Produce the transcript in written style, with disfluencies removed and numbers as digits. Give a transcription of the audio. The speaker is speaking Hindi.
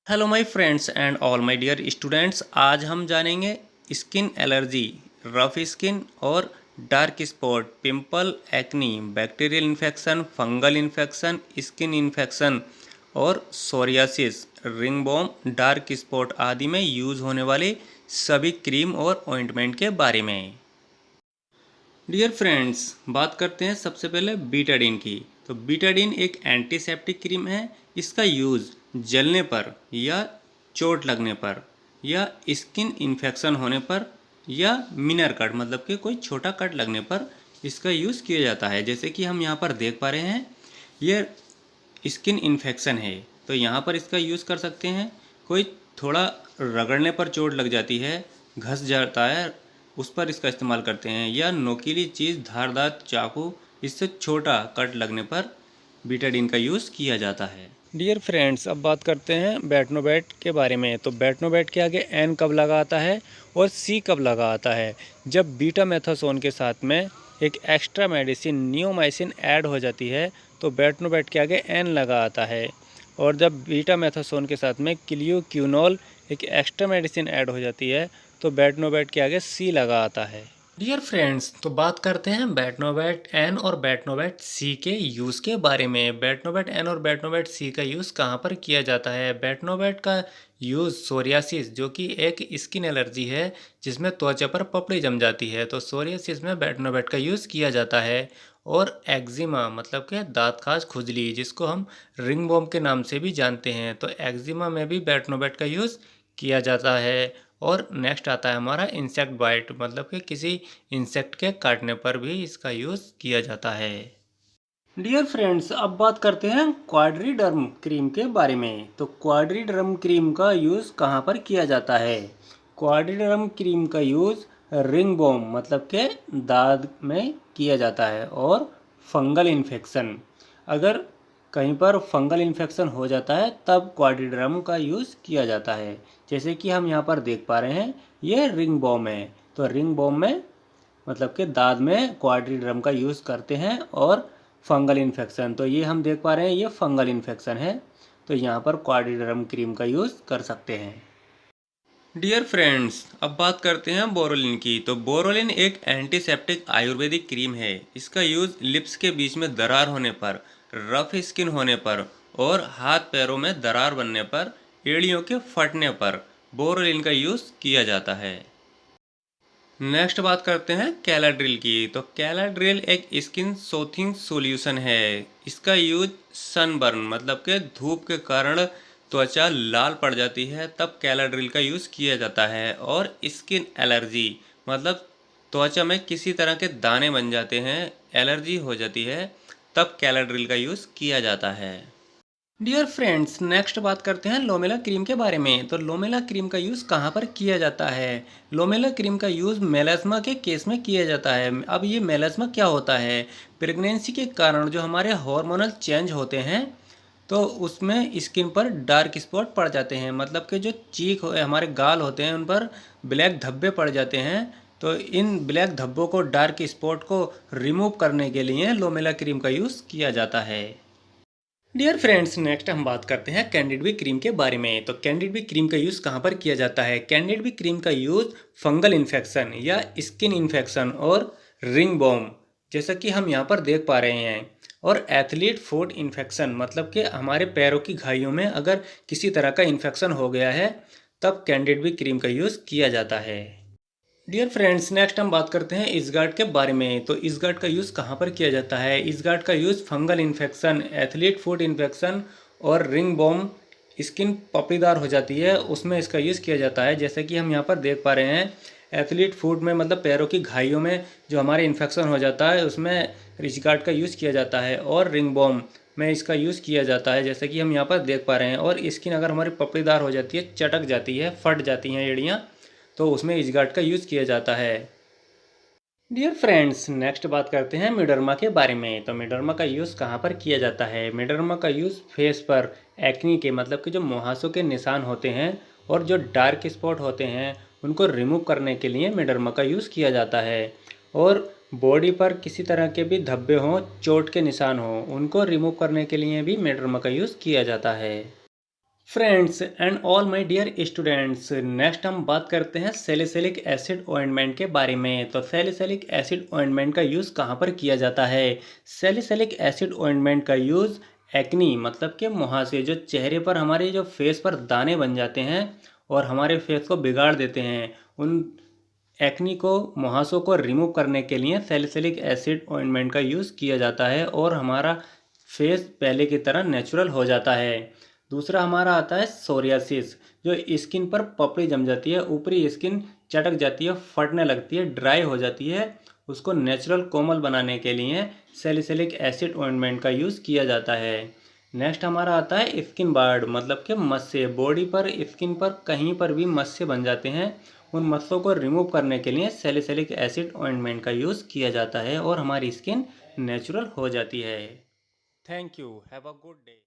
Hello my friends and all my dear students. आज हम जानेंगे स्किन एलर्जी, रफ स्किन और dark spot, pimple, acne, bacterial infection, fungal infection, skin infection और सोरियासिस, रिंगवॉर्म, डार्क स्पॉट आदि में यूज़ होने वाले सभी क्रीम और ऑइंटमेंट के बारे में। डियर फ्रेंड्स, बात करते हैं सबसे पहले बीटाडीन की। तो बीटाडीन एक एंटीसेप्टिक क्रीम है। इसका यूज़ जलने पर या चोट लगने पर या स्किन इन्फेक्शन होने पर या मिनर कट मतलब कि कोई छोटा कट लगने पर इसका यूज़ किया जाता है। जैसे कि हम यहाँ पर देख पा रहे हैं, ये स्किन इन्फेक्शन है तो यहाँ पर इसका यूज़ कर सकते हैं। कोई थोड़ा रगड़ने पर चोट लग जाती है, घस जाता है, उस पर इसका इस्तेमाल करते हैं। या नोकीली चीज़, धारदार चाकू, इससे छोटा कट लगने पर बीटाडीन का यूज़ किया जाता है। डियर फ्रेंड्स, अब बात करते हैं बेटनोवेट के बारे में। तो बेटनोवेट के आगे एन कब लगा आता है और सी कब लगा आता है? जब बीटा मेथासोन के साथ में एक एक्स्ट्रा मेडिसिन नियोमाइसिन ऐड हो जाती है तो बेटनोवेट के आगे एन लगा आता है। और जब बीटा मेथासोन के साथ में क्लियोक्यूनोल एक एक्स्ट्रा मेडिसिन ऐड हो जाती है तो बेटनोवेट के आगे सी लगा आता है। डियर फ्रेंड्स, तो बात करते हैं बेटनोवेट एन और बेटनोवेट सी के यूज़ के बारे में। बेटनोवेट एन और बेटनोवेट सी का यूज़ कहाँ पर किया जाता है? बेटनोवेट का यूज़ सोरियासिस, जो कि एक स्किन एलर्जी है जिसमें त्वचा पर पपड़ी जम जाती है, तो सोरियासिस में बेटनोवेट का यूज़ किया जाता है। और एक्जिमा मतलब कि दांत खाज खुजली, जिसको हम रिंगवॉर्म के नाम से भी जानते हैं, तो एक्जिमा में भी बेटनोवेट का यूज़ किया जाता है। और नेक्स्ट आता है हमारा इंसेक्ट बाइट, मतलब कि किसी इंसेक्ट के काटने पर भी इसका यूज़ किया जाता है। डियर फ्रेंड्स, अब बात करते हैं क्वाड्रीडर्म क्रीम के बारे में। तो क्वाड्रीडर्म क्रीम का यूज़ कहाँ पर किया जाता है? क्वाड्रीडर्म क्रीम का यूज़ रिंगवॉर्म मतलब के दांत में किया जाता है और फंगल इन्फेक्शन, अगर कहीं पर फंगल इन्फेक्शन हो जाता है तब क्वाड्रीडर्म का यूज़ किया जाता है। जैसे कि हम यहाँ पर देख पा रहे हैं, ये रिंगवॉर्म है, तो रिंगवॉर्म में मतलब कि दांत में क्वाड्रीडर्म का यूज़ करते हैं। और फंगल इन्फेक्शन, तो ये हम देख पा रहे हैं ये फंगल इन्फेक्शन है, तो यहाँ पर क्वाड्रीडर्म क्रीम का यूज़ कर सकते हैं। डियर फ्रेंड्स, अब बात करते हैं बोरोलिन की। तो बोरोलिन एक एंटीसेप्टिक आयुर्वेदिक क्रीम है। इसका यूज़ लिप्स के बीच में दरार होने पर, रफ स्किन होने पर और हाथ पैरों में दरार बनने पर, एड़ियों के फटने पर बोरोलिन का यूज़ किया जाता है। नेक्स्ट बात करते हैं कैलाड्रिल की। तो कैलाड्रिल एक स्किन सोथिंग सॉल्यूशन है। इसका यूज सनबर्न मतलब के धूप के कारण त्वचा लाल पड़ जाती है तब कैलाड्रिल का यूज़ किया जाता है। और स्किन एलर्जी मतलब त्वचा में किसी तरह के दाने बन जाते हैं, एलर्जी हो जाती है, तब कैलाड्रिल का यूज़ किया जाता है। डियर फ्रेंड्स, नेक्स्ट बात करते हैं लोमेला क्रीम के बारे में। तो लोमेला क्रीम का यूज़ कहाँ पर किया जाता है? लोमेला क्रीम का यूज़ मेलास्मा के केस में किया जाता है। अब ये मेलास्मा क्या होता है? प्रेगनेंसी के कारण जो हमारे हार्मोनल चेंज होते हैं तो उसमें स्किन पर डार्क स्पॉट पड़ जाते हैं, मतलब कि जो चीक हमारे गाल होते हैं उन पर ब्लैक धब्बे पड़ जाते हैं। तो इन ब्लैक धब्बों को, डार्क स्पॉट को रिमूव करने के लिए लोमेला क्रीम का यूज़ किया जाता है। डियर फ्रेंड्स, नेक्स्ट हम बात करते हैं कैंडिड बी क्रीम के बारे में। तो कैंडिड बी क्रीम का यूज़ कहाँ पर किया जाता है? कैंडिड बी क्रीम का यूज़ फंगल इन्फेक्शन या स्किन इन्फेक्शन और रिंग बॉम, जैसा कि हम यहाँ पर देख पा रहे हैं, और एथलीट फुट इन्फेक्शन मतलब कि हमारे पैरों की घाइयों में अगर किसी तरह का इन्फेक्शन हो गया है तब कैंडिड बी क्रीम का यूज़ किया जाता है। डियर फ्रेंड्स, नेक्स्ट हम बात करते हैं इसगार्ड के बारे में। तो इसगार्ड का यूज़ कहाँ पर किया जाता है? इसगार्ड का use fungal infection, athlete foot infection और रिंग बॉम, स्किन पपड़ीदार हो जाती है उसमें इसका यूज़ किया जाता है। जैसे कि हम यहाँ पर देख पा रहे हैं, एथलीट फुट में मतलब पैरों की घाइयों में जो हमारे इन्फेक्शन हो जाता है उसमें इसगार्ड का यूज़ किया जाता है। और रिंग बॉम में इसका यूज़ किया जाता है, जैसे कि हम यहाँ पर देख पा रहे हैं। और स्किन अगर हमारी पपड़ीदार हो जाती है, चटक जाती है, फट जाती हैं एड़ियाँ, तो उसमें इसगार्ड का यूज़ किया जाता है। डियर फ्रेंड्स, नेक्स्ट बात करते हैं मिडर्मा के बारे में। तो मिडर्मा का यूज़ कहाँ पर किया जाता है? मिडर्मा का यूज़ फेस पर एक्नी के मतलब कि जो मुहासों के निशान होते हैं और जो डार्क स्पॉट होते हैं उनको रिमूव करने के लिए मिडर्मा का यूज़ किया जाता है। और बॉडी पर किसी तरह के भी धब्बे हों, चोट के निशान हों, उनको रिमूव करने के लिए भी मिडर्मा का यूज़ किया जाता है। Friends and all my dear students, next हम बात करते हैं सैलिसिलिक एसिड ऑइंटमेंट के बारे में। तो सैलिसिलिक एसिड ऑइंटमेंट का यूज़ कहाँ पर किया जाता है? सैलिसिलिक एसिड ऑइंटमेंट का यूज़ एक्नी मतलब कि मुहासे, जो चेहरे पर हमारे जो फेस पर दाने बन जाते हैं और हमारे फेस को बिगाड़ देते हैं, उन एक्नी को, मुहासों को रिमूव करने के लिए सैलिसिलिक एसिड ऑइंटमेंट का यूज़ किया जाता है और हमारा फेस पहले की तरह नेचुरल हो जाता है। दूसरा हमारा आता है सोरियासिस, जो स्किन पर पपड़ी जम जाती है, ऊपरी स्किन चटक जाती है, फटने लगती है, ड्राई हो जाती है। उसको नेचुरल कोमल बनाने के लिए सैलिसिलिक एसिड ऑइंटमेंट का यूज़ किया जाता है। नेक्स्ट हमारा आता है स्किन बर्ड, मतलब कि मस्से। बॉडी पर, स्किन पर कहीं पर भी मस्से बन जाते हैं, उन मस्सों को रिमूव करने के लिए सैलिसिलिक एसिड ऑइंटमेंट का यूज़ किया जाता है और हमारी स्किन नेचुरल हो जाती है। Thank you, have a good day.